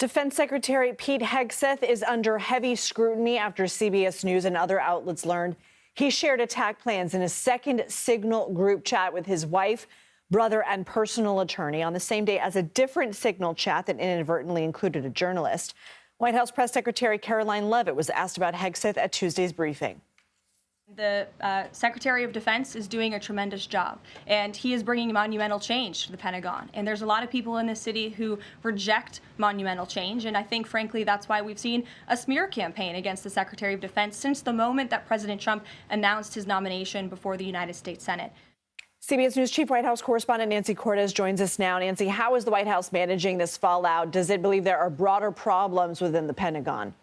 Defense Secretary Pete Hegseth is under heavy scrutiny after CBS News and other outlets learned he shared attack plans in a second Signal group chat with his wife, brother, and personal attorney on the same day as a different Signal chat that inadvertently included a journalist. White House Press Secretary Caroline Leavitt was asked about Hegseth at Tuesday's briefing. The Secretary of Defense is doing a tremendous job, and he is bringing monumental change to the Pentagon. And there's a lot of people in this city who reject monumental change, and I think, frankly, that's why we've seen a smear campaign against the Secretary of Defense since the moment that President Trump announced his nomination before the United States Senate. CBS News Chief White House correspondent Nancy Cortez joins us now. Nancy, how is the White House managing this fallout? Does it believe there are broader problems within the Pentagon?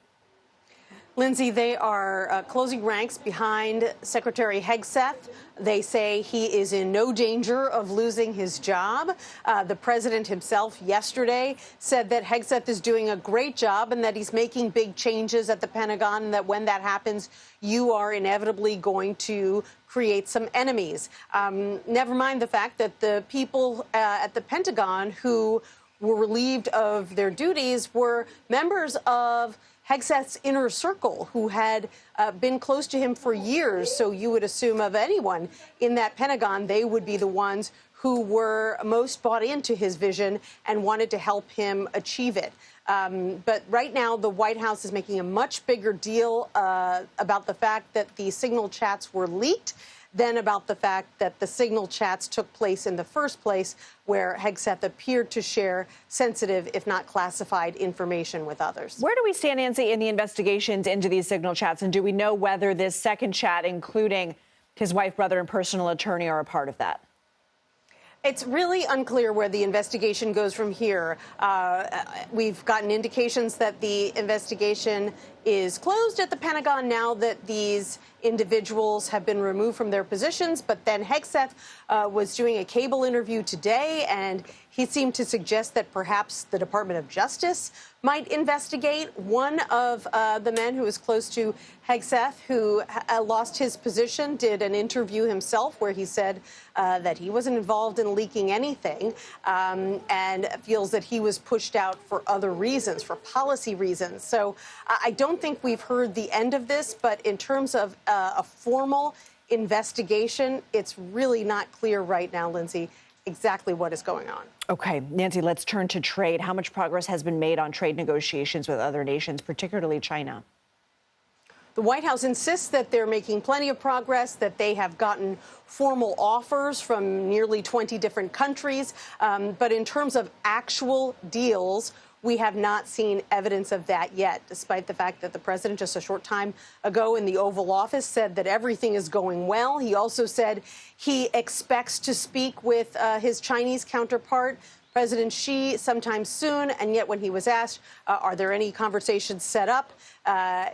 Lindsay, they are closing ranks behind Secretary Hegseth. They say he is in no danger of losing his job. The president himself yesterday said that Hegseth is doing a great job and that he's making big changes at the Pentagon, and that when that happens, you are inevitably going to create some enemies. Never mind the fact that the people at the Pentagon who were relieved of their duties were members of Hegseth's inner circle, who had been close to him for years. So you would assume of anyone in that Pentagon, they would be the ones who were most bought into his vision and wanted to help him achieve it. But right now, the White House is making a much bigger deal about the fact that the Signal chats were leaked than about the fact that the Signal chats took place in the first place, where Hegseth appeared to share sensitive, if not classified, information with others. Where do we stand, Nancy, in the investigations into these Signal chats? And do we know whether this second chat, including his wife, brother, and personal attorney, are a part of that? It's really unclear where the investigation goes from here. We've gotten indications that the investigation is closed at the Pentagon now that these individuals have been removed from their positions. But then Hegseth was doing a cable interview today, and he seemed to suggest that perhaps the Department of Justice might investigate. One of the men who is close to Hegseth, who lost his position, did an interview himself where he said that he wasn't involved in leaking anything, and feels that he was pushed out for other reasons, for policy reasons. So I don't think we've heard the end of this, but in terms of a formal investigation, it's really not clear right now, Lindsay, exactly what is going on. Okay, Nancy, let's turn to trade. How much progress has been made on trade negotiations with other nations, particularly China? The White House insists that they're making plenty of progress, that they have gotten formal offers from nearly 20 different countries. But in terms of actual deals, we have not seen evidence of that yet, despite the fact that the president just a short time ago in the Oval Office said that everything is going well. He also said he expects to speak with his Chinese counterpart, President Xi, sometime soon. And yet when he was asked, are there any conversations set up,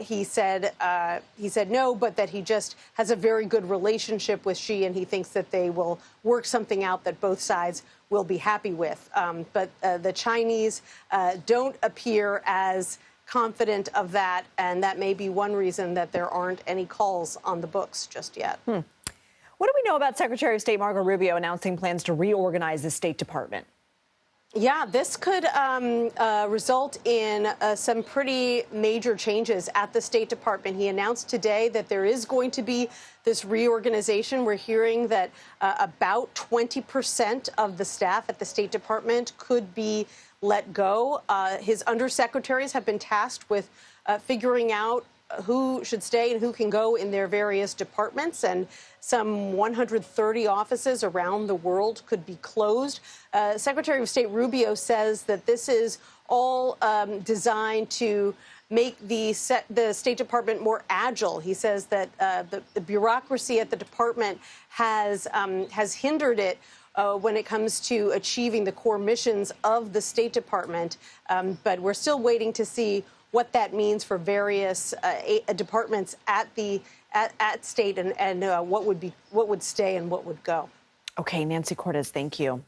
he said no, but that he just has a very good relationship with Xi, and he thinks that they will work something out that both sides will be happy with. But the Chinese don't appear as confident of that, and that may be one reason that there aren't any calls on the books just yet. What do we know about Secretary of State Marco Rubio announcing plans to reorganize the State Department? Yeah, this could result in some pretty major changes at the State Department. He announced today that there is going to be this reorganization. We're hearing that about 20% of the staff at the State Department could be let go. His undersecretaries have been tasked with figuring out who should stay and who can go in their various departments, and some 130 offices around the world could be closed. Secretary of State Rubio says that this is all designed to make the State Department more agile. He says that the bureaucracy at the department has hindered it when it comes to achieving the core missions of the State Department. But we're still waiting to see what that means for various departments at state, and what would stay and what would go. Okay, Nancy Cortez, thank you.